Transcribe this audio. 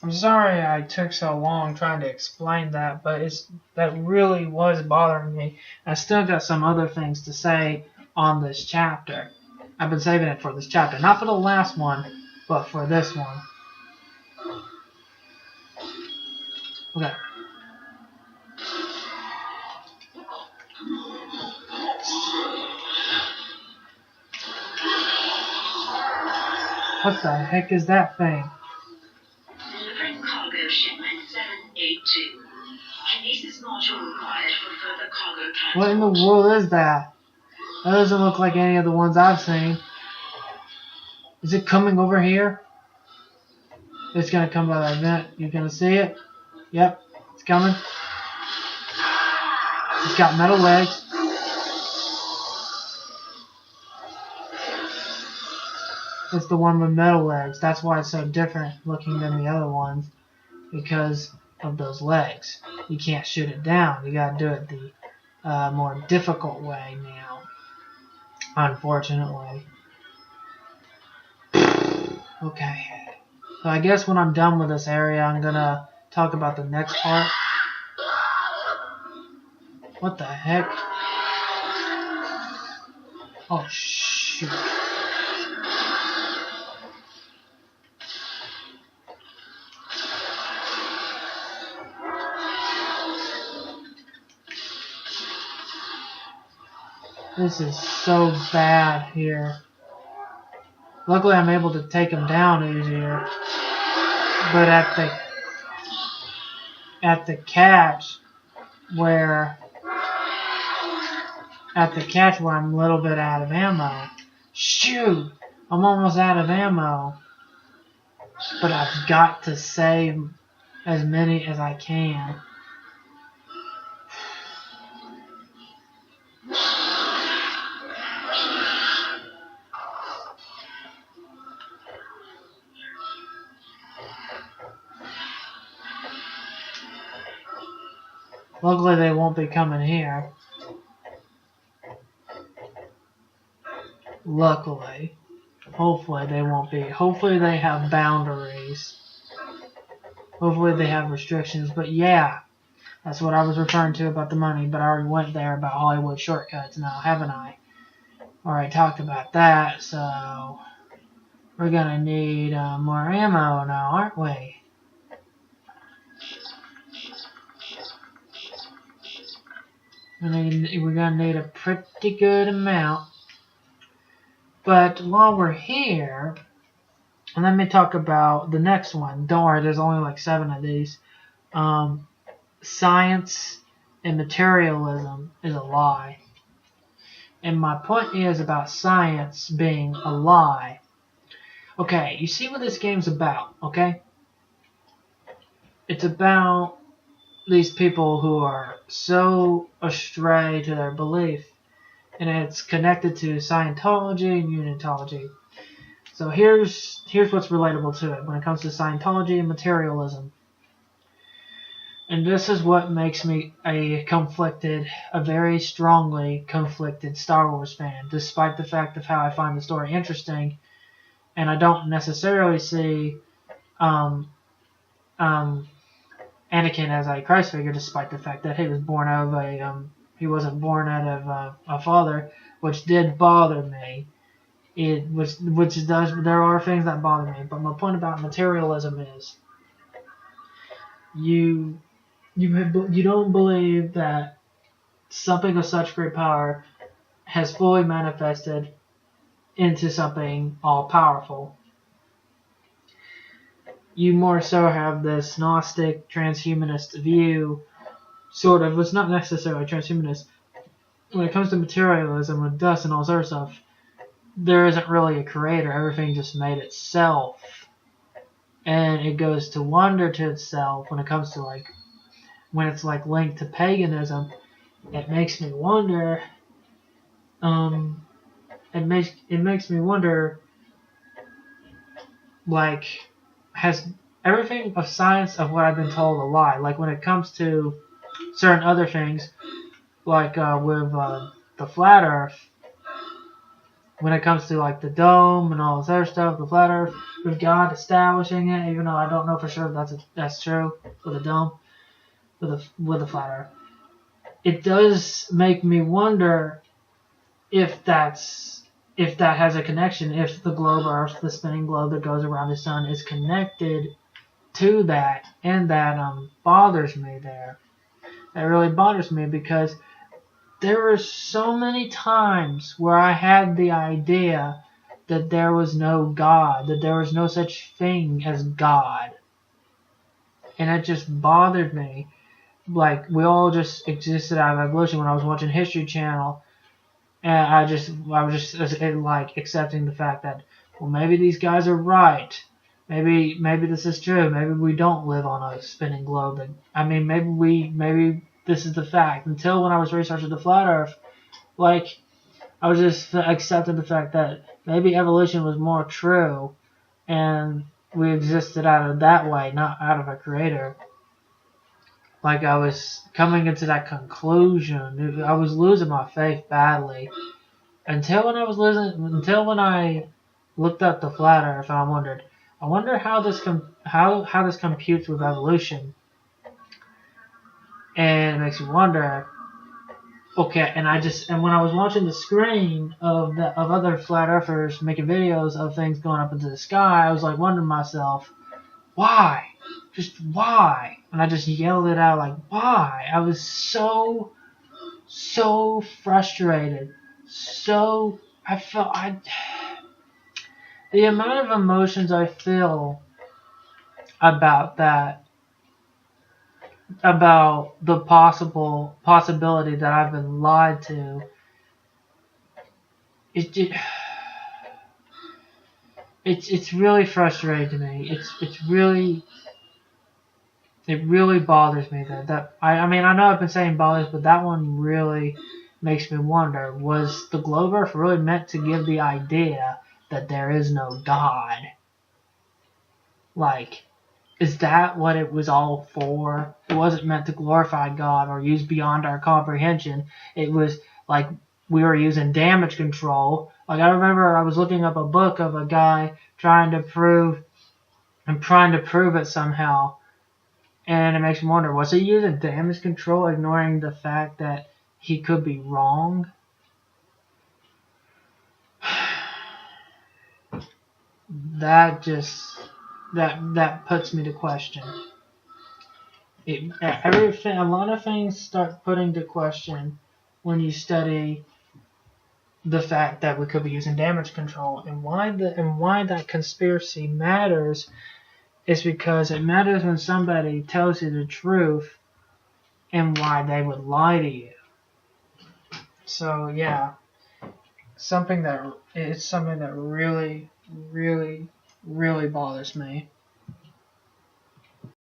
I'm sorry I took so long trying to explain that, but that really was bothering me. I still got some other things to say on this chapter. I've been saving it for this chapter, not for the last one, but for this one. Okay. What the heck is that thing? Delivering cargo shipment 782. Kinesis module required for further cargo transport. What in the world is that? That doesn't look like any of the ones I've seen. Is it coming over here? It's gonna come by that vent. You're gonna see it? Yep, it's coming. It's got metal legs. It's the one with metal legs. That's why it's so different looking than the other ones. Because of those legs. You can't shoot it down. You gotta do it the more difficult way now. Unfortunately. Okay. So I guess when I'm done with this area, I'm gonna talk about the next part. What the heck? Oh, shoot. This is so bad here. Luckily, I'm able to take them down easier. But at the catch where I'm a little bit out of ammo. Shoot! I'm almost out of ammo. But I've got to save as many as I can. Luckily, they won't be coming here. Luckily. Hopefully, they won't be. Hopefully, they have boundaries. Hopefully, they have restrictions. But yeah, that's what I was referring to about the money. But I already went there about Hollywood shortcuts now, haven't I? Already talked about that, so we're gonna need more ammo now, aren't we? We're gonna need a pretty good amount. But while we're here, let me talk about the next one. Don't worry, there's only like 7 of these. Science and materialism is a lie. And my point is about science being a lie. Okay, you see what this game's about, okay? It's about these people who are so astray to their belief, and it's connected to Scientology and Unitology. So here's what's relatable to it when it comes to Scientology and materialism. And this is what makes me a very strongly conflicted Star Wars fan, despite the fact of how I find the story interesting, and I don't necessarily see Anakin as a Christ figure, despite the fact that he was born out of he wasn't born out of a father, which did bother me. There are things that bother me, but my point about materialism is you don't believe that something of such great power has fully manifested into something all-powerful. You more so have this Gnostic transhumanist view, sort of. It's not necessarily transhumanist. When it comes to materialism with dust and all sorts of stuff, there isn't really a creator. Everything just made itself. And it goes to wonder to itself when it comes to when it's linked to paganism. It makes me wonder. It makes me wonder. Has everything of science of what I've been told a lie? Like when it comes to certain other things, with the flat Earth. when it comes to like the dome and all this other stuff, the flat Earth, with God establishing it, even though I don't know for sure if that's true with the dome, with the flat Earth. It does make me wonder if that has a connection, if the globe Earth, the spinning globe that goes around the sun, is connected to that, and that bothers me there. That really bothers me because there were so many times where I had the idea that there was no God, that there was no such thing as God. And it just bothered me. Like, we all just existed out of evolution. When I was watching History Channel, and I was just like accepting the fact that, well, maybe these guys are right. Maybe this is true. Maybe we don't live on a spinning globe. I mean, maybe this is the fact. Until when I was researching the flat Earth, like, I was just accepting the fact that maybe evolution was more true, and we existed out of that way, not out of a creator. Like, I was coming into that conclusion. I was losing my faith badly. Until when I looked up the flat Earth, and I wonder how this computes with evolution, and it makes me wonder. Okay, and when I was watching the screen of other flat earthers making videos of things going up into the sky, I was like wondering to myself, why, just why? And I just yelled it out like, why? I was so frustrated, the amount of emotions I feel about that, about the possibility that I've been lied to, it's really frustrating to me. It really bothers me that I mean, I know I've been saying bothers, but that one really makes me wonder, was the globe Earth really meant to give the idea that there is no God? Like, is that what it was all for? It wasn't meant to glorify God or use beyond our comprehension. It was like we were using damage control. Like, I remember I was looking up a book of a guy trying to prove it somehow. And it makes me wonder, was he using damage control, ignoring the fact that he could be wrong? That just that puts me to question. A lot of things start putting to question when you study the fact that we could be using damage control, and why that conspiracy matters is because it matters when somebody tells you the truth and why they would lie to you. So yeah, something that really, really, really bothers me.